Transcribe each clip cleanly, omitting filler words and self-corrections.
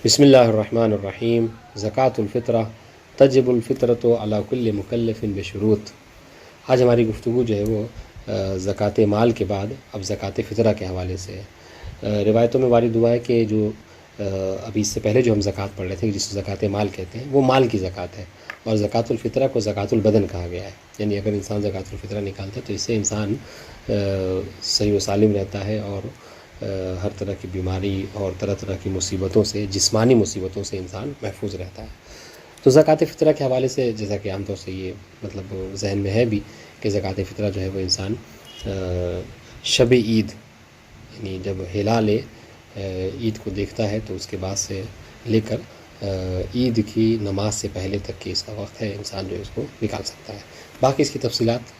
بسم اللہ الرحمن الرحیم۔ زکوٰۃ الفطرہ تجب الفطرۃ علی کل مکلف بشروط۔ آج ہماری گفتگو جو ہے وہ زکوٰۃ مال کے بعد اب زکوٰۃ فطرہ کے حوالے سے ہے۔ روایتوں میں وارد ہوا ہے کہ جو ابھی اس سے پہلے جو ہم زکوٰۃ پڑھ رہے تھے جس کو زکوٰۃ مال کہتے ہیں وہ مال کی زکوٰۃ ہے، اور زکوٰۃ الفطرہ کو زکوٰۃ البدن کہا گیا ہے۔ یعنی اگر انسان زکوٰۃ الفطرہ نکالتا ہے تو اس سے انسان صحیح و سالم رہتا ہے، اور ہر طرح کی بیماری اور طرح طرح کی مصیبتوں سے، جسمانی مصیبتوں سے انسان محفوظ رہتا ہے۔ تو زکوٰۃ فطرہ کے حوالے سے جیسا کہ عام طور سے یہ مطلب ذہن میں ہے بھی کہ زکوٰۃ فطرہ جو ہے وہ انسان شب عید، یعنی جب ہلال عید کو دیکھتا ہے تو اس کے بعد سے لے کر عید کی نماز سے پہلے تک کی اس کا وقت ہے، انسان جو اس کو نکال سکتا ہے۔ باقی اس کی تفصیلات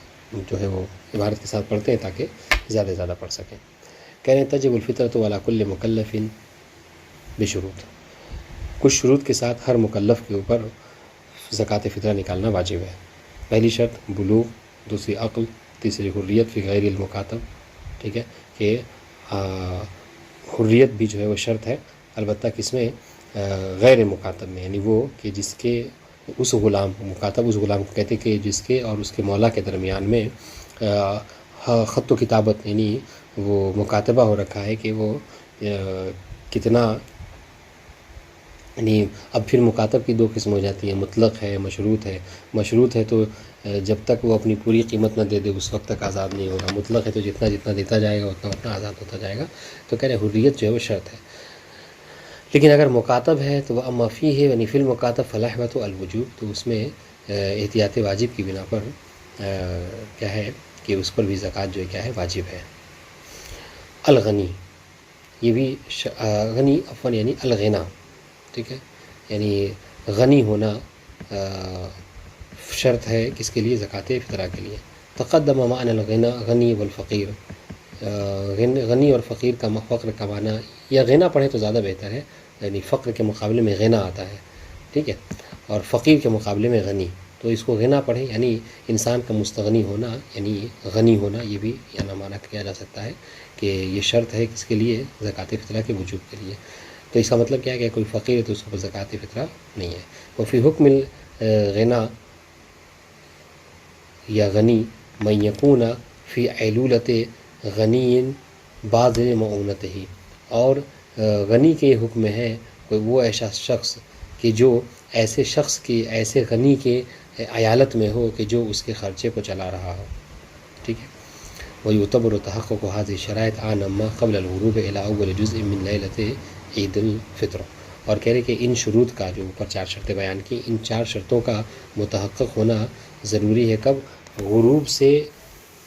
جو ہے وہ عبارت کے ساتھ پڑھتے ہیں تاکہ زیادہ سے زیادہ پڑھ سکیں۔ کہہ رہے ہیں تجب الفطرۃ علی کل مکلف بشروط، کچھ شروط کے ساتھ ہر مکلف کے اوپر زکوٰۃ فطرہ نکالنا واجب ہے۔ پہلی شرط بلوغ، دوسری عقل، تیسری حریت فی غیر المکاتب، ٹھیک ہے کہ حریت بھی جو ہے وہ شرط ہے، البتہ کس میں؟ غیر مکاتب میں، یعنی وہ کہ جس کے اس غلام، مکاتب اس غلام کو کہتے ہیں کہ جس کے اور اس کے مولا کے درمیان میں خط و کتابت، یعنی وہ مکاتبہ ہو رکھا ہے کہ وہ کتنا، یعنی اب پھر مکاتب کی دو قسم ہو جاتی ہیں، مطلق ہے، مشروط ہے۔ مشروط ہے تو جب تک وہ اپنی پوری قیمت نہ دے دے اس وقت تک آزاد نہیں ہوگا، مطلق ہے تو جتنا جتنا دیتا جائے گا اتنا اتنا آزاد ہوتا جائے گا۔ تو کہہ رہے حریت جو ہے وہ شرط ہے، لیکن اگر مکاتب ہے تو وہ اما فی ہے، یعنی فی المکاتب فلاحبۃ الوجوب، تو اس میں احتیاط واجب کی بنا پر کیا ہے کہ اس پر بھی زکوٰۃ جو ہے کیا ہے، واجب ہے۔ الغنی، یہ بھی غنی عفواً یعنی الغنا، ٹھیک ہے، یعنی غنی ہونا شرط ہے کس کے لیے؟ زکوٰۃ فطرہ کے لیے۔ تقدم معنی الغنا غنی والفقیر، غنی اور فقیر کا فقر کا معنی، یا غنا پڑھے تو زیادہ بہتر ہے، یعنی فقر کے مقابلے میں غنا آتا ہے، ٹھیک ہے، اور فقیر کے مقابلے میں غنی، تو اس کو غنا پڑھے یعنی انسان کا مستغنی ہونا، یعنی غنی ہونا، یہ بھی یعنی معنی کیا جا سکتا ہے کہ یہ شرط ہے کس کے لیے؟ زکوٰۃ فطرہ کے وجوب کے لیے۔ تو اس کا مطلب کیا ہے کہ کوئی فقیر ہے تو اس کو زکوٰۃ فطرہ نہیں ہے۔ وفی حکم الغنا یا غنی من یکون فی علولت غنی باذل معونتہ، اور غنی کے حکم میں ہے کوئی وہ ایسا شخص کہ جو ایسے شخص کی، ایسے غنی کے عیالت میں ہو کہ جو اس کے خرچے کو چلا رہا ہو، ٹھیک ہے۔ وَيُعْتَبَرُ تَحَقُّقُ هَذِهِ الشَّرَائِطِ عَامًّا قَبْلَ الْغُرُوبِ إِلَىٰ أَوَّلِ جُزْءٍ مِّن لَيْلَةِ عید الفطر، اور کہہ رہے کہ ان شروط کا جو اوپر چار شرطیں بیان کی، ان چار شرطوں کا متحقق ہونا ضروری ہے کب؟ غروب سے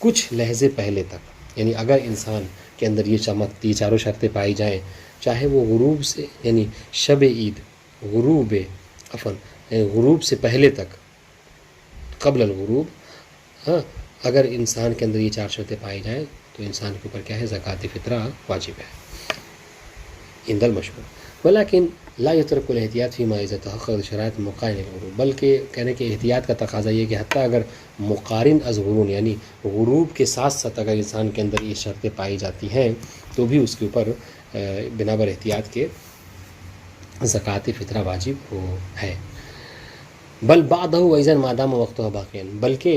کچھ لحظے پہلے تک، یعنی اگر انسان کے اندر یہ چاروں شرطیں پائی جائیں، چاہے وہ غروب سے، یعنی شب عید، غروب سے پہلے تک، قبل الغروب، ہاں، اگر انسان کے اندر یہ چار شرطیں پائی جائیں تو انسان کے اوپر کیا ہے؟ زکوٰۃ فطرہ واجب ہے عند المشہور۔ ولیکن لا یترک الاحتیاط فیما اذا تحققت شرائط مقارن الغروب، بلکہ کہنے کہ احتیاط کا تقاضا یہ کہ حتیٰ اگر مقارن از غروب، یعنی غروب کے ساتھ ساتھ اگر انسان کے اندر یہ شرطیں پائی جاتی ہیں تو بھی اس کے اوپر بنا بر احتیاط کے زکوٰۃ فطرہ واجب ہے۔ بل بعدہ وإذا ما دام وقتها باقیا،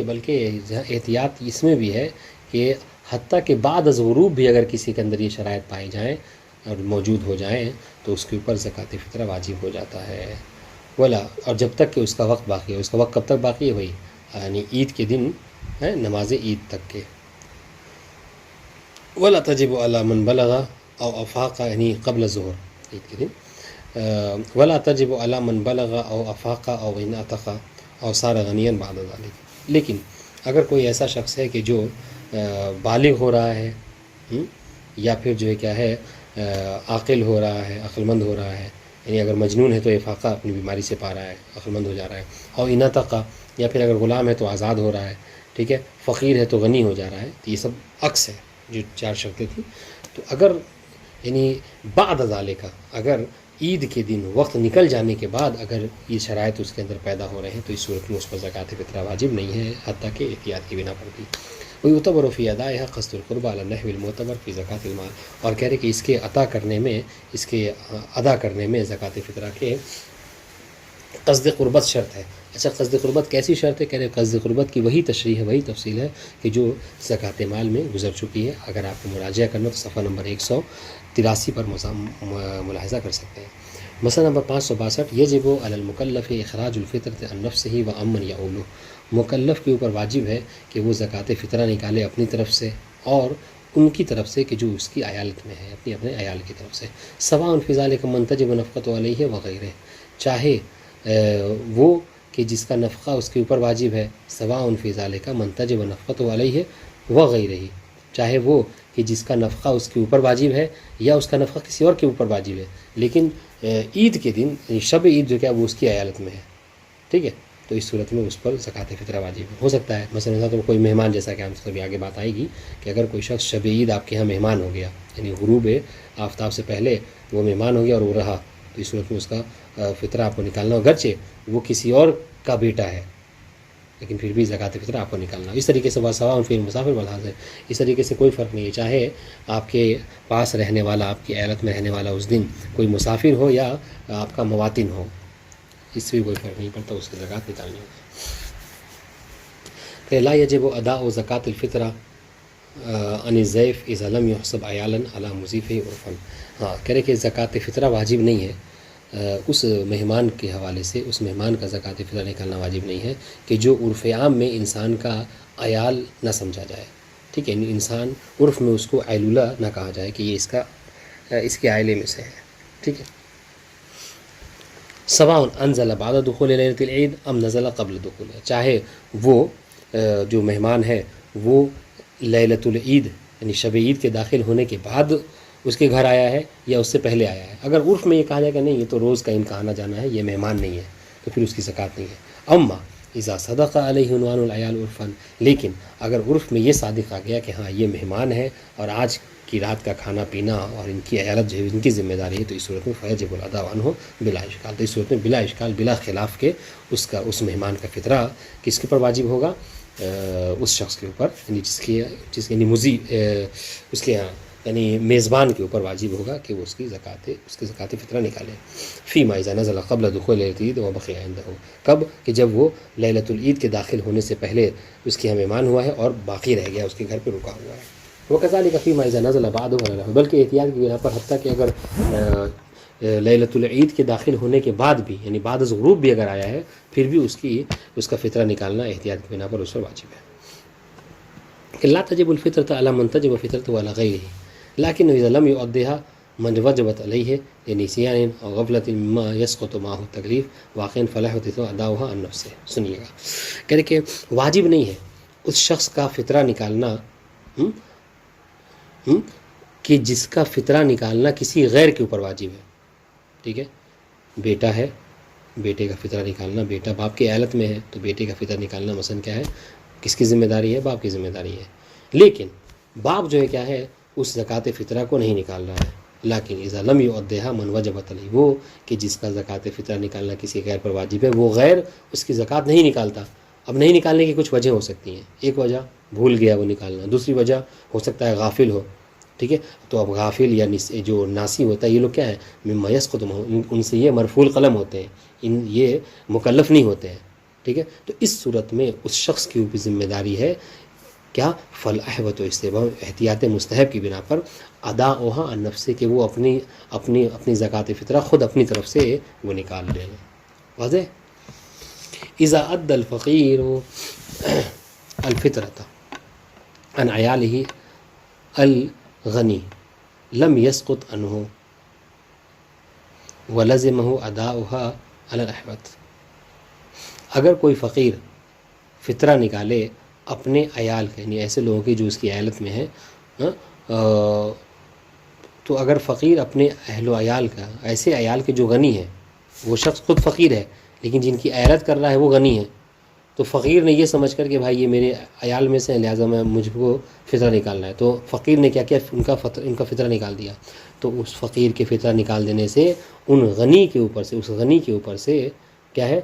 بلکہ احتیاط اس میں بھی ہے کہ حتیٰ کہ بعد از غروب بھی اگر کسی کے اندر یہ شرائط پائی جائیں اور موجود ہو جائیں تو اس کے اوپر زکوٰۃ فطرہ واجب ہو جاتا ہے۔ ولا، اور جب تک کہ اس کا وقت باقی ہے، اس کا وقت کب تک باقی ہے بھائی؟ یعنی عید کے دن ہے، نماز عید تک کے۔ ولا تجب علی من بلغ او افاق، یعنی قبل ظہر، عید کے دن۔ ولا تجب علی من بلغ او افاق او ان عتق او صار غنیا بعد ذلك، لیکن اگر کوئی ایسا شخص ہے کہ جو بالغ ہو رہا ہے، یا پھر جو ہے کیا ہے، عاقل ہو رہا ہے، عقل مند ہو رہا ہے، یعنی اگر مجنون ہے تو افاقہ اپنی بیماری سے پا رہا ہے، عقل مند ہو جا رہا ہے، اور ان عتق، یا پھر اگر غلام ہے تو آزاد ہو رہا ہے، ٹھیک ہے، فقیر ہے تو غنی ہو جا رہا ہے، تو یہ سب عکس ہے جو چار شرطیں تھیں۔ تو اگر یعنی بعد ذالک، اگر عید کے دن وقت نکل جانے کے بعد اگر یہ شرائط اس کے اندر پیدا ہو رہے ہیں تو اس صورت میں اس پر زکوٰۃ فطرہ واجب نہیں ہے، حتیٰ کہ احتیاط کی بنا پر بھی۔ ویعتبر فی ادائها قصد القربى علی النحو المعتبر فی زکوٰۃ المال، اور کہہ رہے کہ اس کے عطا کرنے میں، اس کے ادا کرنے میں زکوٰۃ فطرہ کے قصد قربت شرط ہے۔ اچھا قصد قربت کیسی شرط ہے؟ کہہ رہے قصد قربت کی وہی تشریح ہے، وہی تفصیل ہے کہ جو زکوٰۃ مال میں گزر چکی ہے۔ اگر آپ کو مراجعہ کرنا تو صفحہ نمبر 183 پر ملاحظہ کر سکتے ہیں۔ مسئلہ نمبر 562، یجب علی المکلف اخراج الفطرۃ عن نفسہ وعمن یعولہ، مکلف کے اوپر واجب ہے کہ وہ زکوٰۃ فطرہ نکالے اپنی طرف سے اور ان کی طرف سے کہ جو اس کی عیالت میں ہے، اپنے عیال کی طرف سے، سواء فی ذلک من تجب نفقۃ علیہ وغیرہ، چاہے وہ کہ جس کا نفقہ اس کے اوپر واجب ہے، سواء فی ذلک من تجب نفقۃ علیہ وغیرہ، چاہے وہ کہ جس کا نفقہ اس کے اوپر واجب ہے یا اس کا نفقہ کسی اور کے اوپر واجب ہے، لیکن عید کے دن شب عید جو کیا وہ اس کی عیالت میں ہے، ٹھیک ہے، تو اس صورت میں اس پر زکوٰۃ فطرہ واجب ہو سکتا ہے۔ مثلا تو کوئی مہمان، جیسا کہ ہم سے ابھی آگے بات آئے گی کہ اگر کوئی شخص شب عید آپ کے یہاں مہمان ہو گیا، یعنی غروب آفتاب سے پہلے وہ مہمان ہو گیا اور وہ رہا، تو اس صورت میں اس کا فطرہ آپ کو نکالنا ہو، گرچہ وہ کسی اور کا بیٹا ہے لیکن پھر بھی زکوٰۃ فطرہ آپ کو نکالنا ہو۔ اس طریقے سے سواء فی المسافر والحاضر ہے، اس طریقے سے کوئی فرق نہیں ہے، چاہے آپ کے پاس رہنے والا، آپ کی عیالت میں رہنے والا اس دن کوئی مسافر ہو یا آپ کا مواطن ہو، اس سے بھی کوئی فرق نہیں پڑتا، اس کی زکوٰۃ نکالنی ہوگی۔ کہ لا یجب اداء زکوٰۃ الفطرہ عن الضیف اذا لم یحسب عیالا علی مضیفہ عرفا، ہاں کہہ رہے کہ زکوٰۃ فطرہ واجب نہیں ہے اس مہمان کے حوالے سے، اس مہمان کا زکوٰۃ فطرہ نکالنا واجب نہیں ہے کہ جو عرف عام میں انسان کا عیال نہ سمجھا جائے، ٹھیک ہے، انسان عرف میں اس کو عیلولہ نہ کہا جائے کہ یہ اس کے عائلے میں سے ہے، ٹھیک ہے۔ سواء انزل بعد دخول لیلۃ العید ام نزل قبل دخول، چاہے وہ جو مہمان ہے وہ لیلۃ العید یعنی شب عید کے داخل ہونے کے بعد اس کے گھر آیا ہے یا اس سے پہلے آیا ہے۔ اگر عرف میں یہ کہا جائے کہ نہیں یہ تو روز کا ان کا آنا جانا ہے، یہ مہمان نہیں ہے، تو پھر اس کی زکوٰۃ نہیں ہے۔ اما اذا صدق علیہ عنوان العیال عرفا، لیکن اگر عرف میں یہ صادق آ گیا کہ ہاں یہ مہمان ہے اور آج کی رات کا کھانا پینا اور ان کی عیالت جو ہے ان کی ذمہ داری ہے، تو اس صورت میں فیجب الاداء عنہ بلا اشکال، تو اس صورت میں بلا اشکال، بلا خلاف کے اس مہمان کا فطرہ کس کے اوپر واجب ہوگا؟ اس شخص کے اوپر، یعنی یعنی اس کے یہاں یعنی میزبان کے اوپر واجب ہوگا کہ وہ اس کی زکوٰۃ فطرہ نکالے۔ فیما اذا نزل قبل دخول لیلۃ العید وبقی عنده، کب کہ جب وہ لیلۃ العید کے داخل ہونے سے پہلے اس کے یہاں مہمان ہوا ہے اور باقی رہ گیا، اس کے گھر پہ رکا ہوا ہے۔ وکذلک فیما اذا نزل بعد، بلکہ احتیاط کی بنا پر حتیٰ کہ اگر لیلۃ العید کے داخل ہونے کے بعد بھی، یعنی بعد از غروب بھی اگر آیا ہے، پھر بھی اس کا فطرہ نکالنا احتیاط کی بنا پر اس پر واجب ہے۔ کہ لا تجب الفطرۃ علی من تجب فطرۃ علی غیرہ، لیکن اذا لم یؤدیها من وجبت علیہ لنسیان او غفلۃ مما یسقط معه التکلیف واقعا فلا یحدث اداؤها عن نفسه۔ سنیے گا، کہہ رہے کہ واجب نہیں ہے اس شخص کا فطرہ نکالنا کہ جس کا فطرہ نکالنا کسی غیر کے اوپر واجب ہے، ٹھیک ہے، بیٹا ہے، بیٹے کا فطرہ نکالنا، بیٹا باپ کی عیالت میں ہے تو بیٹے کا فطرہ نکالنا مثلا کیا ہے، کس کی ذمہ داری ہے؟ باپ کی ذمہ داری ہے، لیکن باپ جو ہے کیا ہے، اس زکوٰۃ فطرہ کو نہیں نکال رہا ہے، لیکن اذا لم یؤدیها من وجبت علیہ، وہ کہ جس کا زکوٰۃ فطرہ نکالنا کسی غیر پر واجب ہے، وہ غیر اس کی زکوٰۃ نہیں نکالتا۔ اب نہیں نکالنے کی کچھ وجہ ہو سکتی ہیں، ایک وجہ بھول گیا وہ نکالنا، دوسری وجہ ہو سکتا ہے غافل ہو، ٹھیک ہے، تو اب غافل یا جو ناسی ہوتا ہے، یہ لوگ کیا ہے، مما یسقط ان سے یہ مرفوع القلم ہوتے ہیں، یہ مکلف نہیں ہوتے ہیں، ٹھیک ہے، تو اس صورت میں اس شخص کی اوپر ذمہ داری ہے کیا، فالاحوط استحباب، احتیاط مستحب کی بنا پر اداؤها عن نفسه، کہ وہ اپنی زکوٰۃ فطرہ خود اپنی طرف سے وہ نکال لیں۔ واضح؟ اذا ادى الفقیر الفطرۃ عن عیاله الغنی لم يسقط عنه ولزمه اداؤها على الاحوط، اگر کوئی فقیر فطرہ نکالے اپنے عیال کا، یعنی ایسے لوگوں کی جو اس کی عیالت میں ہے، تو اگر فقیر اپنے اہل و عیال کا، ایسے عیال کے جو غنی ہیں، وہ شخص خود فقیر ہے لیکن جن کی عیالت کر رہا ہے وہ غنی ہے، تو فقیر نے یہ سمجھ کر کہ بھائی یہ میرے عیال میں سے لہٰذا مجھ کو فطرہ نکالنا ہے، تو فقیر نے کیا کیا، ان کا فطرہ نکال دیا، تو اس فقیر کے فطرہ نکال دینے سے اس غنی کے اوپر سے کیا ہے،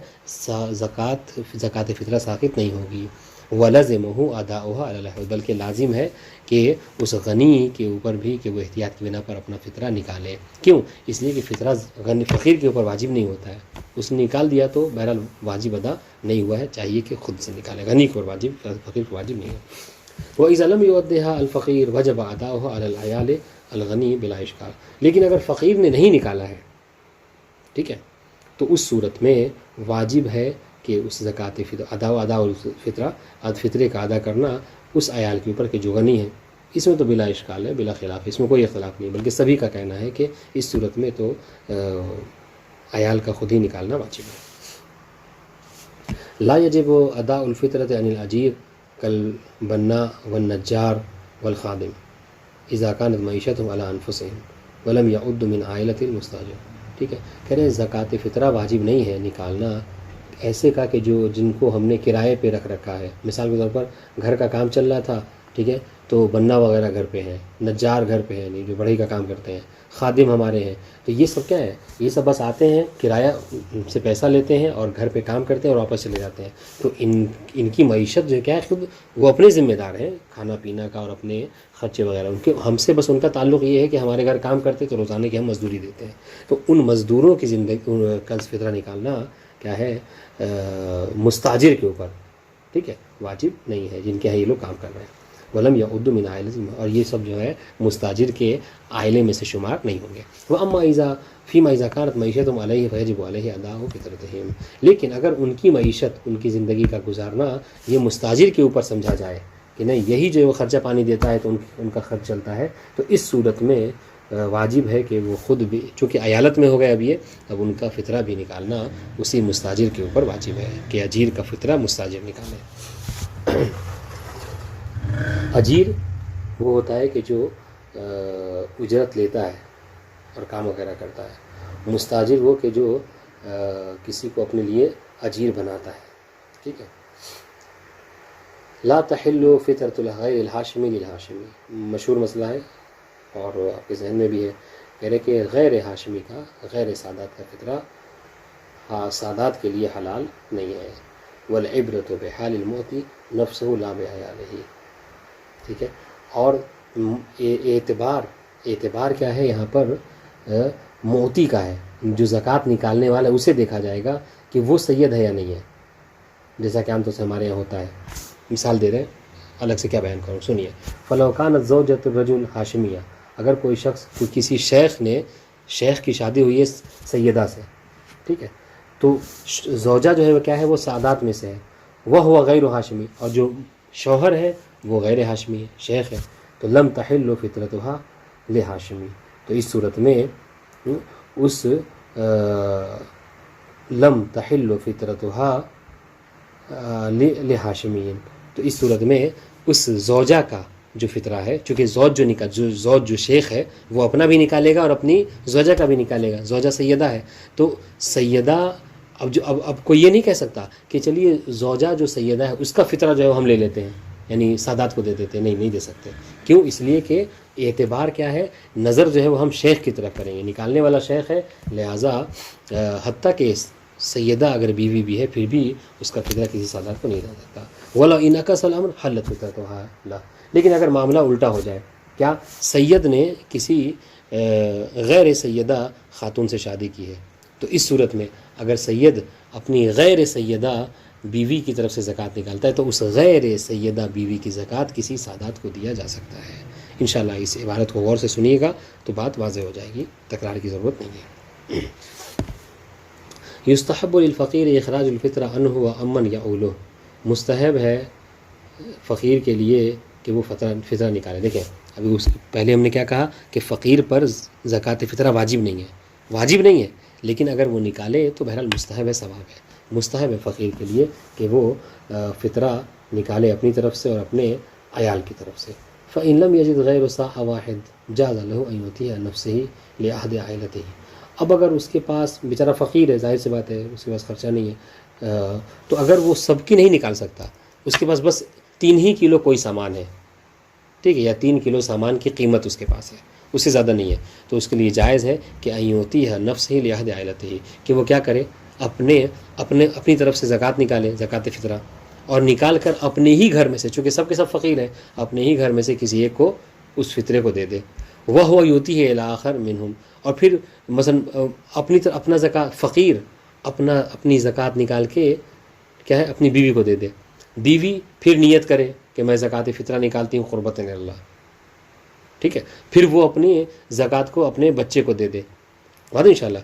زکوٰۃ فطرہ ساقط نہیں ہوگی۔ وَلَزِمَهُ أَدَاؤُهَا عَلَى الْحَوْضِ، بلکہ لازم ہے کہ اس غنی کے اوپر بھی کہ وہ احتیاط کی بنا پر اپنا فطرہ نکالے. کیوں؟ اس لیے کہ فطرہ غنی فقیر کے اوپر واجب نہیں ہوتا ہے. اس نے نکال دیا تو بہرحال واجب ادا نہیں ہوا ہے، چاہیے کہ خود سے نکالے. غنی کو واجب، فقیر کو واجب نہیں ہے. وَإِذَا لَمْ يُؤَدِّهَا الْفَقِيرُ وَجَبَ أَدَاؤُهَا عَلَى الْعِيَالِ الْغَنِيِّ بِلَا إِشْكَالٍ. لیکن اگر فقیر نے نہیں نکالا ہے، ٹھیک ہے، تو اس صورت میں واجب ہے کہ اس زکوٰۃ ادا الفطرہ فطرے کا ادا کرنا اس عیال کے اوپر کہ جو غنی ہے. اس میں تو بلا اشکال ہے، بلا خلاف، اس میں کوئی اختلاف نہیں، بلکہ سبھی کا کہنا ہے کہ اس صورت میں تو عیال کا خود ہی نکالنا واجب ہے. لا يجب اداء الفطرة عن الاجیر كالبناء والنجار والخادم اذا كانت معیشتهم على انفسهم ولم يعد من عائلة المستاجر. ٹھیک ہے، کہہ رہے ہیں زکوٰۃ فطرہ واجب نہیں ہے نکالنا ایسے کا کہ جن کو ہم نے کرائے پہ رکھ رکھا ہے. مثال کے طور پر گھر کا کام چل رہا تھا، ٹھیک ہے، تو بننا وغیرہ گھر پہ ہیں، نجار گھر پہ ہیں، جو بڑھئی کا کام کرتے ہیں، خادم ہمارے ہیں. تو یہ سب کیا ہے؟ یہ سب بس آتے ہیں، کرایہ سے پیسہ لیتے ہیں اور گھر پہ کام کرتے ہیں اور واپس چلے جاتے ہیں. تو ان کی معیشت جو کیا ہے، خود وہ اپنے ذمہ دار ہیں کھانا پینا کا اور اپنے خرچے وغیرہ. ہم سے بس ان کا تعلق یہ ہے کہ ہمارے گھر کام کرتے تو روزانہ کی ہم مزدوری دیتے ہیں. تو ان مزدوروں کی زندگی کا فطرہ نکالنا کیا ہے، مستاجر کے اوپر، ٹھیک ہے، واجب نہیں ہے، جن کے یہاں یہ لوگ کام کر رہے ہیں. ولم یعد من عائلۃ، اور یہ سب جو ہے مستاجر کے عائلے میں سے شمار نہیں ہوں گے. واما فیما اذا كانت معیشتهم علیہ فیجب علیہ اداء فطرتهم. لیکن اگر ان کی معیشت، ان کی زندگی کا گزارنا یہ مستاجر کے اوپر سمجھا جائے کہ نہیں یہی جو خرچہ پانی دیتا ہے تو ان کا خرچ چلتا ہے، تو اس صورت میں واجب ہے کہ وہ خود بھی، چونکہ عیالت میں ہو گئے اب یہ، اب ان کا فطرہ بھی نکالنا اسی مستاجر کے اوپر واجب ہے کہ اجیر کا فطرہ مستاجر نکالے. اجیر وہ ہوتا ہے کہ جو اجرت لیتا ہے اور کام وغیرہ کرتا ہے. مستاجر وہ کہ جو کسی کو اپنے لیے اجیر بناتا ہے. ٹھیک ہے. لا تحل فطرۃ الغیر الہاشمی للہاشمی، مشہور مسئلہ ہے اور آپ کے ذہن میں بھی ہے. کہہ رہے کہ غیر ہاشمی کا، غیر سادات کا فطرہ سادات کے لیے حلال نہیں ہے. والعبرۃ بحال المعطی نفسہ لا بعیالہ. ٹھیک ہے. اور اعتبار کیا ہے یہاں پر؟ معطی کا ہے، جو زکوٰۃ نکالنے والا اسے دیکھا جائے گا کہ وہ سید ہے یا نہیں ہے، جیسا کہ عام طور سے ہمارے یہاں ہوتا ہے. مثال دے رہے ہیں، الگ سے کیا بیان کروں، سنیے. فلو كانت زوجۃ الرجل ہاشمیہ، اگر کوئی شخص، کسی شیخ کی شادی ہوئی ہے سیدہ سے، ٹھیک ہے، تو زوجہ جو ہے وہ کیا ہے، وہ سادات میں سے ہے. وہ ہوا غیر ہاشمی، اور جو شوہر ہے وہ غیر ہاشمی ہے، شیخ ہے. تو لم تحل فطرتها لہاشمی، تو اس صورت میں لم تحل فطرتها لہاشمی، تو اس صورت میں اس زوجہ کا جو فطرہ ہے، چونکہ زوج جو شیخ ہے وہ اپنا بھی نکالے گا اور اپنی زوجہ کا بھی نکالے گا. زوجہ سیدہ ہے تو سیدہ اب کوئی یہ نہیں کہہ سکتا کہ چلیے زوجہ جو سیدہ ہے اس کا فطرہ جو ہے ہم لے لیتے ہیں، یعنی سادات کو دے دیتے ہیں. نہیں دے سکتے. کیوں؟ اس لیے کہ اعتبار کیا ہے، نظر جو ہے وہ ہم شیخ کی طرف کریں گے، نکالنے والا شیخ ہے، لہٰذا حتیٰ کہ سیدہ اگر بیوی بھی ہے پھر بھی اس کا فطرہ کسی سادات کو نہیں دے سکتا. وَلَا إِنْ عَكَسَ الْأَمْرُ حَلَّتْ فِطْرَتُهَا لَهُ. لیکن اگر معاملہ الٹا ہو جائے، کیا سید نے کسی غیر سیدہ خاتون سے شادی کی ہے، تو اس صورت میں اگر سید اپنی غیر سیدہ بیوی کی طرف سے زکوٰۃ نکالتا ہے تو اس غیر سیدہ بیوی کی زکوٰۃ کسی سادات کو دیا جا سکتا ہے. انشاءاللہ اس عبارت کو غور سے سنیے گا تو بات واضح ہو جائے گی، تکرار کی ضرورت نہیں ہے. یستحب للفقیر اخراج الفطرہ عنہ وعمن یعولہ، مستحب ہے فقیر کے لیے کہ وہ فطرہ نکالے. دیکھیں ابھی پہلے ہم نے کیا کہا کہ فقیر پر زکوٰۃ فطرہ واجب نہیں ہے، لیکن اگر وہ نکالے تو بہرحال مستحب ہے، ثواب ہے. مستحب ہے فقیر کے لیے کہ وہ فطرہ نکالے اپنی طرف سے اور اپنے عیال کی طرف سے. فإن لم يجد غیر صاع واحد جاز له أن يعطي نفسه لأحد عائلته. اب اگر اس کے پاس بیچارہ فقیر ہے، ظاہر سی بات ہے اس کے پاس خرچہ نہیں ہے، تو اگر وہ سب کی نہیں نکال سکتا، اس کے پاس بس 3 ہی کلو کوئی سامان ہے، ٹھیک ہے، یا 3 کلو سامان کی قیمت اس کے پاس ہے، اس سے زیادہ نہیں ہے، تو اس کے لیے جائز ہے کہ أن يعطيها نفسه لأحد عائلته، کہ وہ کیا کرے، اپنی طرف سے زکوٰۃ نکالے، زکوٰۃ فطرہ، اور نکال کر اپنے ہی گھر میں سے، چونکہ سب کے سب فقیر ہیں، اپنے ہی گھر میں سے کسی ایک کو اس فطرے کو دے دے. وہ یوتی ہے الاخر منہم، اور پھر مثلا اپنا زکوٰۃ، فقیر اپنی زکوٰۃ نکال کے کیا ہے اپنی بیوی کو دے دے. بیوی پھر نیت کرے کہ میں زکوٰۃ فطرہ نکالتی ہوں قربتاً اللہ، ٹھیک ہے، پھر وہ اپنی زکوٰۃ کو اپنے بچے کو دے دے، بات انشاءاللہ.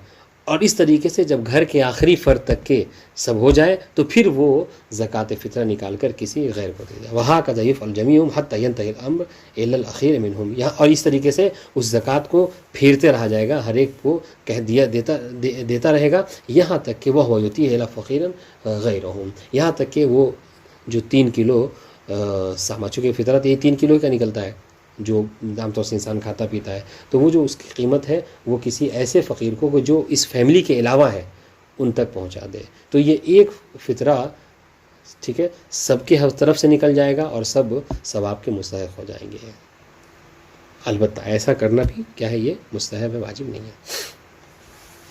اور اس طریقے سے جب گھر کے آخری فرد تک کے سب ہو جائے تو پھر وہ زکوٰۃ فطرہ نکال کر کسی غیر کو دے دے. وہکذا یفعل الجمیع حتی ینتہی الامر الی الاخیر منہم. یہاں اور اس طریقے سے اس زکوٰۃ کو پھیرتے رہا جائے گا، ہر ایک کو کہہ دیا دیتا رہے گا، یہاں تک کہ وہ یؤتی الی فقیرا غیرہم، یہاں تک کہ وہ جو 3 کلو ساما، چونکہ فطرت یہ 3 کلو کا نکلتا ہے جو عام طور سے انسان کھاتا پیتا ہے، تو وہ جو اس کی قیمت ہے وہ کسی ایسے فقیر کو جو اس فیملی کے علاوہ ہے ان تک پہنچا دے. تو یہ ایک فطرہ، ٹھیک ہے، سب کے ہر طرف سے نکل جائے گا اور سب ثواب کے مستحق ہو جائیں گے. البتہ ایسا کرنا بھی کیا ہے، یہ مستحب ہے، واجب نہیں ہے.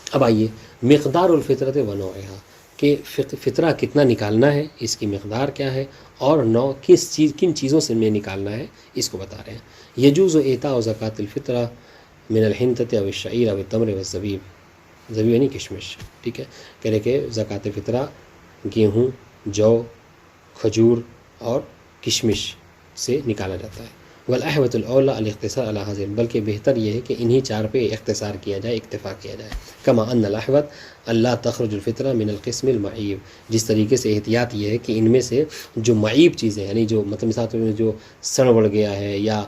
اب آئیے مقدار الفطرت و نوعہا، کہ فطرہ کتنا نکالنا ہے، اس کی مقدار کیا ہے، اور نوع کن چیزوں سے میں نکالنا ہے، اس کو بتا رہے ہیں. یجوز اعطاء زکوٰۃ الفطرہ من الحنطۃ او الشعیر او التمر والزبیب، زبیب یعنی کشمش، ٹھیک ہے، کہہ رہے کہ زکوٰۃ فطرہ گیہوں، جو، کھجور اور کشمش سے نکالا جاتا ہے. والاحوط الاولی الاختصار علی حاضر، بلکہ بہتر یہ ہے کہ انہی 4 پہ اختصار کیا جائے، اکتفا کیا جائے. کما ان الاحوط اللہ تخرج الفطرہ من القسم المعیب، جس طریقے سے احتیاط یہ ہے کہ ان میں سے جو معیب چیزیں، یعنی جو مطلب مثال میں جو سڑ بڑھ گیا ہے یا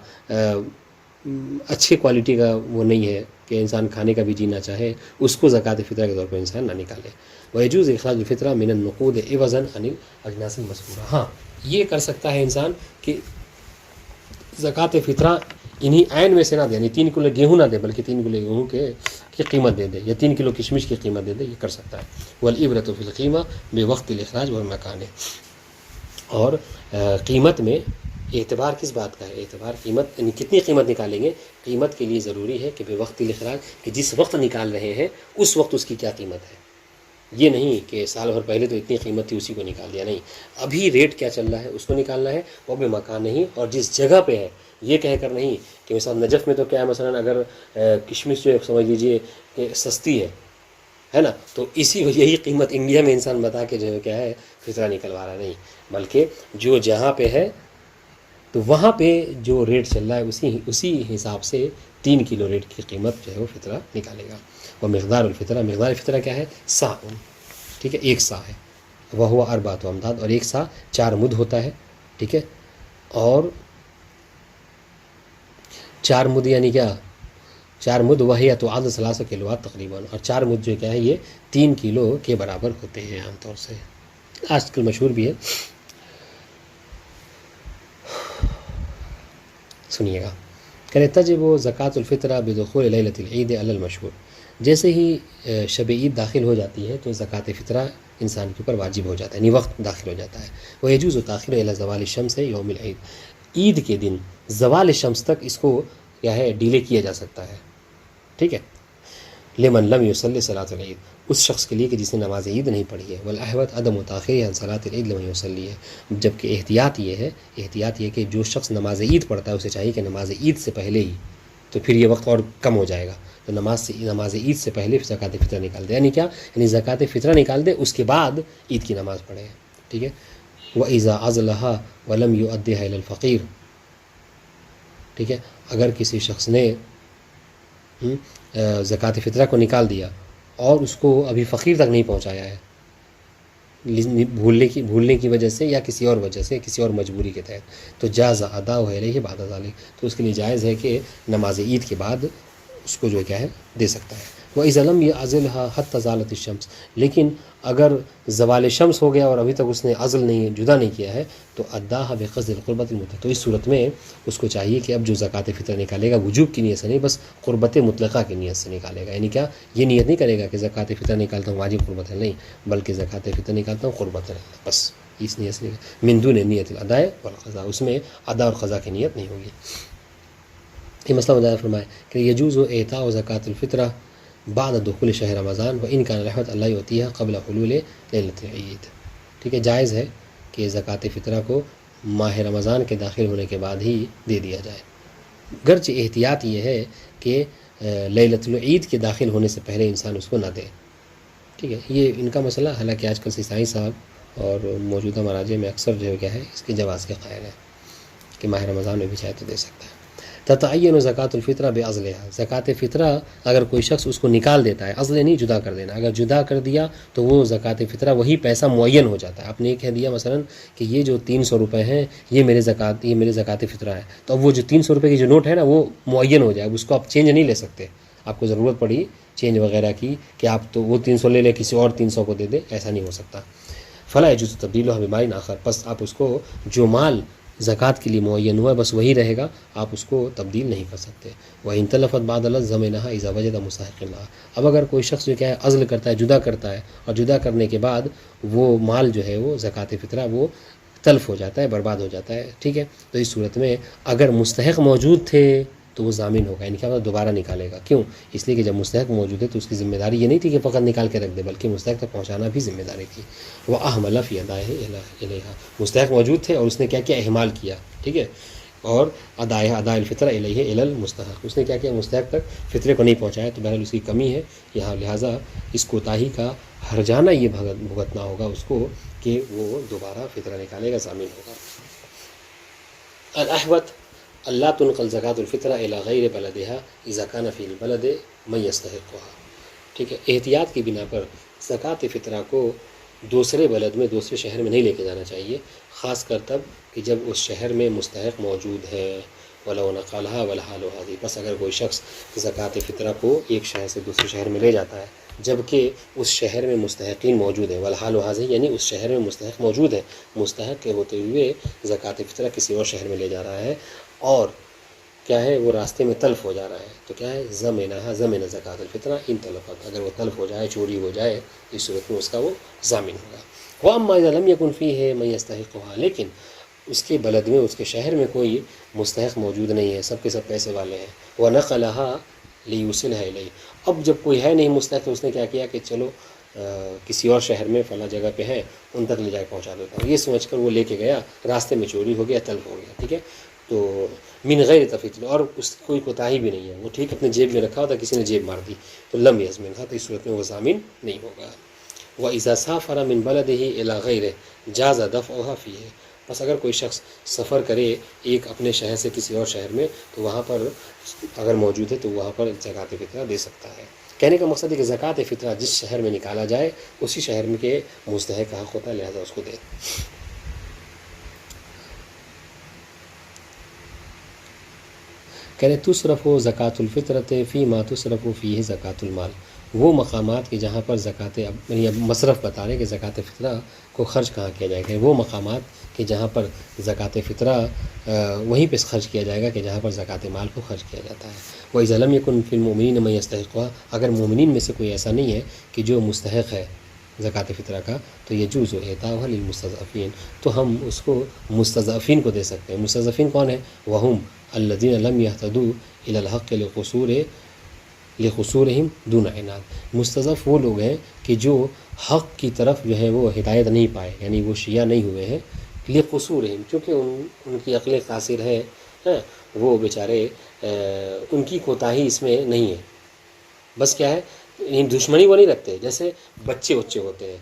اچھی کوالٹی کا وہ نہیں ہے کہ انسان کھانے کا بھی جینا چاہے، اس کو زکوٰۃ فطرہ کے طور پر انسان نہ نکالے. ويجوز اخراج الفطرہ من النقود عوضا عن الاجناس المذکورہ، ہاں یہ کر سکتا ہے انسان کہ زکوٰۃ فطرہ انہی عین میں سے نہ دے، یعنی 3 کلو گیہوں نہ دے بلکہ 3 کلو گیہوں کی قیمت دے دے، یا 3 کلو کشمش کی قیمت دے دے، یہ کر سکتا ہے. والعبرۃ فی القیمہ بوقت الاخراج والمکان، اور قیمت میں اعتبار کس بات کا ہے، اعتبار قیمت، یعنی کتنی قیمت نکالیں گے، قیمت کے لیے ضروری ہے کہ بوقت الاخراج، کہ جس وقت نکال رہے ہیں اس وقت اس کی کیا قیمت ہے. یہ نہیں کہ سال بھر پہلے تو اتنی قیمت تھی اسی کو نکال دیا، نہیں، ابھی ریٹ کیا چل رہا ہے اس کو نکالنا ہے. وہ بھی مکان نہیں، اور جس جگہ پہ ہے یہ کہہ کر نہیں کہ مثلا نجف میں تو کیا ہے، مثلا اگر کشمش جو سمجھ لیجئے کہ سستی ہے نا، تو یہی قیمت انڈیا میں انسان بتا کے جو ہے کیا ہے فطرہ نکلوا رہا، نہیں، بلکہ جو جہاں پہ ہے تو وہاں پہ جو ریٹ چل رہا ہے اسی حساب سے 3 کلو ریٹ کی قیمت جو ہے وہ فطرہ نکالے گا. وہ مقدار الفطرہ، مقدار فطرہ کیا ہے، سا، ٹھیک ہے، 1 سا ہے. وہ ہوا 4 امداد، اور 1 سا 4 مد ہوتا ہے، ٹھیک ہے. اور 4 مد یعنی کیا، 4 مد وہی تو عدد 3 کلوات تقریباً، اور 4 مد جو کیا ہے یہ 3 کلو کے برابر ہوتے ہیں عام طور سے، آج کل مشہور بھی ہے. سنیے گا، کہ تجب زکوٰۃ الفطرہ بدخول لیلۃ العید علی المشہور، جیسے ہی شب عید داخل ہو جاتی ہے تو زکوٰۃ فطرہ انسان کے اوپر واجب ہو جاتا ہے، یعنی وقت داخل ہو جاتا ہے. ویجوز تاخیر الی زوال الشمس یوم العید، عید کے دن زوال شمس تک اس کو کیا ہے ڈیلے کیا جا سکتا ہے، ٹھیک ہے. لمن لم یصلی صلاۃ العید، اس شخص کے لیے کہ جس نے نماز عید نہیں پڑھی ہے. والاحوط عدم تاخیر عن صلاۃ العید لمن یصلی ہے، جبکہ احتیاط یہ کہ جو شخص نماز عید پڑھتا ہے اسے چاہیے کہ نماز عید سے پہلے ہی، تو پھر یہ وقت اور کم ہو جائے گا، تو نماز عید سے پہلے زکوٰۃ فطرہ نکال دے. یعنی کیا، یعنی زکوٰۃ فطرہ نکال دے، اس کے بعد عید کی نماز پڑھے، ٹھیک ہے. وَإِذَا عَزْلَهَا وَلَمْ يُؤَدِّهَا إِلَى الْفَقِيرِ، ٹھیک ہے، اگر کسی شخص نے زکوٰۃ فطرہ کو نکال دیا اور اس کو ابھی فقیر تک نہیں پہنچایا ہے، بھولنے کی وجہ سے یا کسی اور وجہ سے، کسی اور مجبوری کے تحت، تو جاز اداء الیہ بعد ذلک، تو اس کے لیے جائز ہے کہ نماز عید کے بعد اس کو جو کیا ہے دے سکتا ہے. وَإِذَا لَمْ يَعْزِلْهَا حَتَّى زَالَتِ الشَّمْسُ، لیکن اگر زوال شمس ہو گیا اور ابھی تک اس نے عزل نہیں، جدا نہیں کیا ہے، تو اداها بقصد القربۃ المطلقہ، تو اس صورت میں اس کو چاہیے کہ اب جو زکوٰۃ فطر نکالے گا وجوب کی نیت سے نہیں، بس قربت مطلقہ کی نیت سے نکالے گا. یعنی کیا، یہ نیت نہیں کرے گا کہ زکوٰۃ فطر نکالتا ہوں واجب قربت ہے، نہیں، بلکہ زکوٰۃ فطر نکالتا ہوں قربت ہے، بس اس نیت سے من دون نیت الاداء والقضاء، اس میں ادا اور قضا کی نیت نہیں ہوگی. یہ مسئلہ وضاحت فرمائے کہ یجوز اعطاء زکوٰۃ الفطرہ بعد دخول شہر رمضان و ان کا رحمت اللہ ہوتی ہے قبل حلول لیلۃ العید، ٹھیک ہے، جائز ہے کہ زکوٰۃ فطرہ کو ماہ رمضان کے داخل ہونے کے بعد ہی دے دیا جائے، گرچہ احتیاط یہ ہے کہ لیلۃ العید کے داخل ہونے سے پہلے انسان اس کو نہ دے، ٹھیک ہے۔ یہ ان کا مسئلہ، حالانکہ آج کل سیسائی صاحب اور موجودہ مراجع میں اکثر جو کیا ہے اس کے جواز کے قائل ہے کہ ماہ رمضان میں بھی چاہے تو دے سکتا ہے۔ تتعین زکوٰۃ الفطرہ بعزلها، زکوٰۃ فطرہ اگر کوئی شخص اس کو نکال دیتا ہے، عزل نہیں جدا کر دینا، اگر جدا کر دیا تو وہ زکوٰۃ فطرہ وہی پیسہ معین ہو جاتا ہے۔ آپ نے یہ کہہ دیا مثلا کہ یہ جو 300 روپے ہیں یہ میرے زکوٰۃ فطرہ ہے، تو اب وہ جو 300 روپے کی جو نوٹ ہے نا وہ معین ہو جائے، اب اس کو آپ چینج نہیں لے سکتے، آپ کو ضرورت پڑی چینج وغیرہ کی کہ آپ تو وہ 300 لے لیں کسی اور 300 کو دے دیں، ایسا نہیں ہو سکتا۔ فلا يجوز تبدیلها بمال آخر، پس آپ اس کو جو مال زکوٰۃ کے لیے معین ہوا ہے بس وہی رہے گا، آپ اس کو تبدیل نہیں کر سکتے۔ وَإِن تَلَفَتْ بَعْدَ الزَّمِنَهَا إِذَا وَجَدَ مُسْتَحِقًا لَهَا، اب اگر کوئی شخص جو کیا ہے عزل کرتا ہے، جدا کرتا ہے، اور جدا کرنے کے بعد وہ مال جو ہے وہ زکوٰۃ فطرہ وہ تلف ہو جاتا ہے، برباد ہو جاتا ہے، ٹھیک ہے، تو اس صورت میں اگر مستحق موجود تھے تو وہ ضامن ہوگا، یعنی کہ دوبارہ نکالے گا۔ کیوں؟ اس لیے کہ جب مستحق موجود ہے تو اس کی ذمہ داری یہ نہیں تھی کہ فقط نکال کے رکھ دے، بلکہ مستحق تک پہنچانا بھی ذمہ داری تھی۔ وہ احمل فی ادائہ الیہا، مستحق موجود تھے اور اس نے کیا کیا، اہمال کیا، ٹھیک ہے، اور ادا الفطرہ الیہ الی المستحق، اس نے کیا کیا، مستحق تک فطرے کو نہیں پہنچایا، تو بہرحال اس کی کمی ہے یہاں، لہٰذا اس کوتاہی کا ہرجانہ یہ بھگتنا ہوگا اس کو کہ وہ دوبارہ فطرہ نکالے گا، ضامن ہوگا۔ الاحوط اللہ تنقل زکوٰۃ الفطرہ الی غیر بلدها اذا کان فی البلد من یستحقها، ٹھیک ہے، احتیاط کی بنا پر زکوٰۃ فطرہ کو دوسرے بلد میں، دوسرے شہر میں نہیں لے کے جانا چاہیے، خاص کر تب کہ جب اس شہر میں مستحق موجود ہے۔ وَلَوْ نَقَلَهَا وَالْحَالُ هَذِهِ، بس اگر کوئی شخص زکوٰۃ فطرہ کو ایک شہر سے دوسرے شہر میں لے جاتا ہے جبکہ اس شہر میں مستحقین موجود ہیں، وَالْحَالُ هَذِهِ یعنی اس شہر میں مستحق موجود ہے، مستحق کے ہوتے ہوئے زکوٰۃ فطرہ کسی اور شہر میں لے جا رہا ہے اور کیا ہے وہ راستے میں تلف ہو جا رہا ہے، تو کیا ہے، ضمن زکوٰۃ الفطرہ ان تلفت، اگر وہ تلف ہو جائے، چوری ہو جائے، اس صورت میں اس کا وہ ضامن ہوگا۔ وَأَمَّا إِذَا لَمْ يَكُنْ فِيهِ مَن يَسْتَحِقُّهَا، لیکن اس کے بلد میں، اس کے شہر میں کوئی مستحق موجود نہیں ہے، سب کے سب پیسے والے ہیں، وَنَقَلَهَا لِيُوصِلْهَا إِلَيْهِ، اب جب کوئی ہے نہیں مستحق تو اس نے کیا کیا کہ چلو کسی اور شہر میں فلاں جگہ پہ ہے ان تک لے جا کے پہنچا دیتا ہوں، یہ سمجھ کر وہ لے کے گیا، راستے میں چوری ہو گیا، تلف ہو گیا، ٹھیک ہے، تو من غیر تفریط، اور اس کوئی کوتاہی بھی نہیں ہے، وہ ٹھیک اپنے جیب میں رکھا ہوتا، کسی نے جیب مار دی تو لم یضمنها، تو اس صورت میں وہ ضامن نہیں ہوگا۔ وَإِذَا سَافَرَ مِن بَلَدِهِ إِلَى غَيْرِهِ جَازَ دَفْعُهَا فِيهِ، بس اگر کوئی شخص سفر کرے ایک اپنے شہر سے کسی اور شہر میں تو وہاں پر اگر موجود ہے تو وہاں پر زکوٰۃ فطرہ دے سکتا ہے۔ کہنے کا مقصد ہے کہ زکوٰۃ فطرہ جس شہر میں نکالا جائے اسی شہر میں کے مستحق کا حق ہوتا ہے، لہذا اس کو دے۔ کہنے تصرف زکوٰۃ الفطرۃ فی ما تصرف فیہ زکوٰۃ المال، وہ مقامات کہ جہاں پر زکوٰۃ، یعنی اب مصرف بتا رہے ہیں کہ زکوٰۃ فطرہ کو خرچ کہاں کیا جائے گا، وہ مقامات کہ جہاں پر زکوٰۃ فطرہ وہیں پہ خرچ کیا جائے گا کہ جہاں پر زکوٰۃ مال کو خرچ کیا جاتا ہے۔ وَإِذَا لَمْ يَكُنْ فِي الْمُؤْمِنِينَ مَن يَسْتَحِقُّهَا، اگر مومنین میں سے کوئی ایسا نہیں ہے کہ جو مستحق ہے زکوٰۃ فطرہ کا، تو يَجُوزُ إِعْطَاؤُهَا لِلْمُسْتَضْعَفِينَ، تو ہم اس کو مستضعفین کو دے سکتے ہیں۔ مستضعفین کون ہیں؟ وَهُمْ الَّذِينَ لَمْ يَهْتَدُوا إِلَى الْحَقِّ لِقُصُورِهِمْ دُونَ عِنَادٍ، مستضعف وہ لوگ ہیں کہ جو حق کی طرف جو ہے وہ ہدایت نہیں پائے، یعنی وہ شیعہ نہیں ہوئے ہیں، لِقُصُورِهِمْ، چونکہ ان کی عقل قاصر ہے، وہ بیچارے ان کی کوتاہی اس میں نہیں ہے، بس کیا ہے، دشمنی وہ نہیں رکھتے، جیسے بچے ہوتے ہیں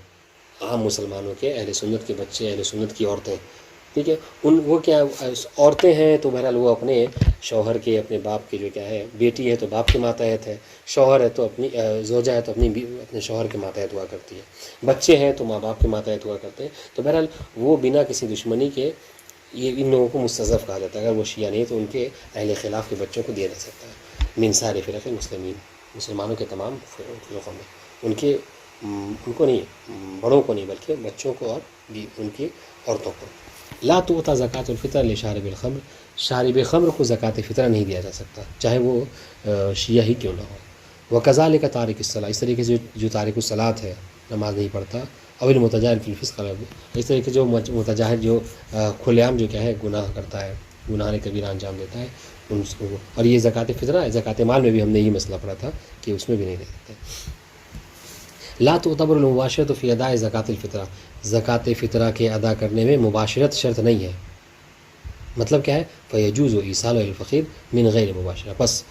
عام مسلمانوں کے، اہل سنت کے بچے، اہل سنت کی عورتیں، ٹھیک ہے، وہ کیا عورتیں ہیں تو بہرحال وہ اپنے شوہر کے، اپنے باپ کے جو کیا ہے، بیٹی ہے تو باپ کے ماتحت ہے، شوہر ہے تو اپنی زوجہ ہے تو اپنے شوہر کے ماتحت ہوا کرتی ہے، بچے ہیں تو ماں باپ کے ماتحت ہوا کرتے ہیں، تو بہرحال وہ بنا کسی دشمنی کے، یہ ان لوگوں کو مستضعف کہا جاتا ہے، اگر وہ شیعہ نہیں تو ان کے اہل خلاف کے بچوں کو دیا جا سکتا ہے۔ من سائر فرق المسلمین، مسلمانوں کے تمام فرقوں میں، ان کو نہیں، بڑوں کو نہیں بلکہ بچوں کو اور ان کی عورتوں کو۔ لا تعطى زکوٰۃ الفطر لشارب الخمر، شارب خمر کو زکوٰۃ فطرہ نہیں دیا جا سکتا چاہے وہ شیعہ ہی کیوں نہ ہو۔ وکذالک تارک الصلاۃ، اس طریقے سے جو تارک الصلاۃ ہے، نماز نہیں پڑھتا، او المتجاہر فی الفسق، اس طریقے جو متجاہر جو کھلے عام جو کیا ہے گناہ کرتا ہے، گناہ کبیرہ انجام دیتا ہے، ان کو، اور یہ زکوٰۃ فطرہ ہے، زکوٰۃ مال میں بھی ہم نے یہ مسئلہ پڑھا تھا کہ اس میں بھی نہیں دے سکتے۔ لا تعتبر المباشرۃ فی اداء زکوٰۃ الفطرہ، زکوٰۃ فطرہ کے ادا کرنے میں مباشرت شرط نہیں ہے۔ مطلب کیا ہے؟ فیجوز ایصال الفقیر من غیر مباشرہ، بس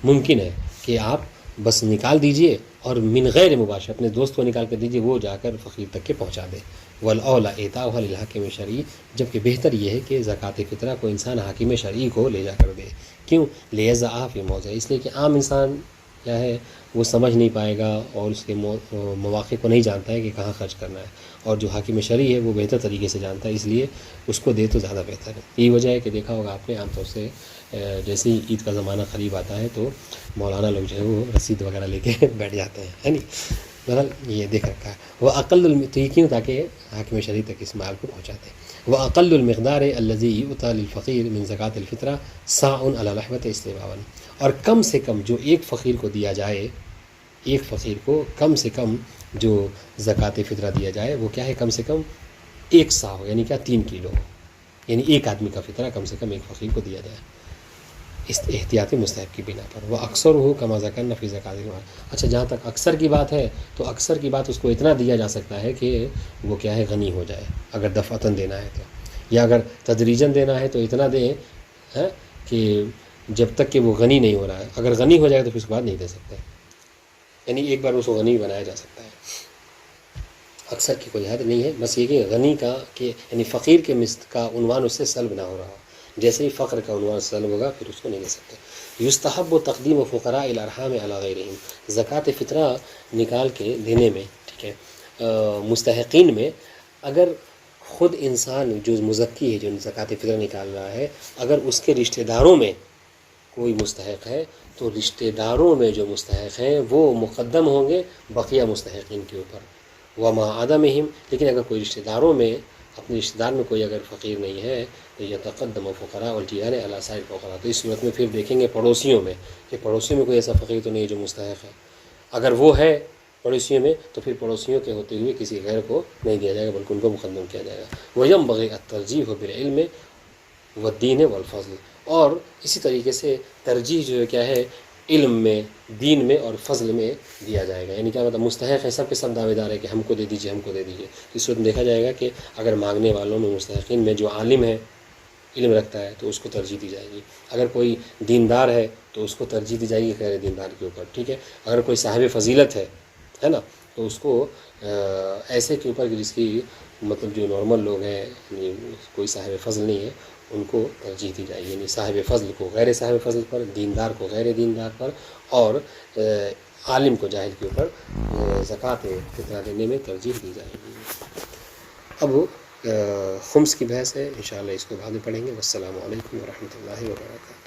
ممکن ہے کہ آپ بس نکال دیجئے اور من غیر مباشرہ اپنے دوست کو نکال کر دیجئے، وہ جا کر فقیر تک کے پہنچا دے۔ والاولیٰ اعطاؤھا للحاکم شرعی، جبکہ بہتر یہ ہے کہ زکوٰۃ فطرہ کو انسان حاکم شرعی کو لے جا کر دے۔ کیوں؟ لیضعہ فی موضع، اس لیے کہ عام انسان کیا ہے وہ سمجھ نہیں پائے گا اور اس کے مواقع کو نہیں جانتا ہے کہ کہاں خرچ کرنا ہے، اور جو حاکم شرعی ہے وہ بہتر طریقے سے جانتا ہے، اس لیے اس کو دے تو زیادہ بہتر ہے۔ یہی وجہ ہے کہ دیکھا ہوگا آپ نے عام طور سے جیسے ہی عید کا زمانہ قریب آتا ہے تو مولانا لوگ جو ہے وہ رسید وغیرہ لے کے بیٹھ جاتے ہیں، ہے نہیں؟ بہرحال یہ دیکھ رکھا ہے۔ وہ تو یہ کیوں؟ تاکہ حاکم شرعی تک اس مال کو پہنچاتے ہیں۔ وہ اقل المقدار الذی یؤتی للفقیر من زکوٰۃ الفطرہ صاع علی لحوۃ استبابا، اور کم سے کم جو ایک فقیر کو دیا جائے، ایک فقیر کو کم سے کم جو زکوٰۃ فطرہ دیا جائے وہ کیا ہے؟ کم سے کم ایک صاع ہو، یعنی کیا 3 کلو ہو، یعنی ایک آدمی کا فطرہ کم سے کم ایک فقیر کو دیا جائے اس احتیاطی مستحب کی بنا پر۔ وہ اکثر ہو کما ذکرنا فی زکوٰۃ المال، اچھا جہاں تک اکثر کی بات ہے تو اکثر کی بات اس کو اتنا دیا جا سکتا ہے کہ وہ کیا ہے غنی ہو جائے، اگر دفعتاً دینا ہے تو، یا اگر تدریجاً دینا ہے تو اتنا دیں کہ جب تک کہ وہ غنی نہیں ہو رہا ہے، اگر غنی ہو جائے تو پھر اس کے بعد نہیں دے سکتے، یعنی ایک بار اس کو غنی بنایا جا سکتا ہے۔ اکثر کی کوئی حد نہیں ہے، بس یہ کہ غنی کا کہ یعنی فقیر کے مست کا عنوان اس سے سلب نہ ہو رہا ہو، جیسے ہی فقر کا عنوان سلب ہوگا پھر اس کو نہیں دے سکتے۔ یستحب و تقدیم فقراء الارحام علی غیرہم، زکوٰۃ فطرہ نکال کے دینے میں، ٹھیک ہے، مستحقین میں اگر خود انسان جو مزکی ہے جو زکوٰۃ فطرہ نکال رہا ہے، اگر اس کے رشتہ داروں میں کوئی مستحق ہے تو رشتہ داروں میں جو مستحق ہیں وہ مقدم ہوں گے بقیہ مستحقین کے اوپر۔ وما عدمہم، لیکن اگر کوئی رشتہ داروں میں اپنے رشتہ دار میں کوئی اگر فقیر نہیں ہے تو یتقدم فقراء الجیران علی سائر الفقراء، تو اس صورت میں پھر دیکھیں گے پڑوسیوں میں کہ پڑوسیوں میں کوئی ایسا فقیر تو نہیں ہے جو مستحق ہے، اگر وہ ہے پڑوسیوں میں تو پھر پڑوسیوں کے ہوتے ہوئے کسی غیر کو نہیں دیا جائے گا بلکہ ان کو مقدم کیا جائے گا۔ وینبغی الترجیح بالعلم والدین والفضل، اور اسی طریقے سے ترجیح جو ہے کیا ہے؟ علم میں، دین میں اور فضل میں دیا جائے گا، یعنی کیا مطلب مستحق ہے سب کے سب دعوے دار ہے کہ ہم کو دے دیجیے ہم کو دے دیجیے، اس صورت میں دیکھا جائے گا کہ اگر مانگنے والوں میں مستحقین میں جو عالم ہے، علم رکھتا ہے تو اس کو ترجیح دی جائے گی، اگر کوئی دیندار ہے تو اس کو ترجیح دی جائے گی غیر دیندار کے اوپر، ٹھیک ہے، اگر کوئی صاحب فضیلت ہے نا، تو اس کو ایسے کے اوپر جس کی مطلب جو نارمل لوگ ہیں یعنی کوئی صاحب فضل نہیں ہے ان کو ترجیح دی جائے گی، یعنی صاحب فضل کو غیر صاحب فضل پر، دیندار کو غیر دیندار پر، اور عالم کو جاہل کے اوپر زکوٰۃ فطرہ دینے میں ترجیح دی جائے گی۔ اب خمس کی بحث ہے، انشاءاللہ اس کو بعد میں پڑھیں گے۔ والسلام علیکم ورحمۃ اللہ وبرکاتہ۔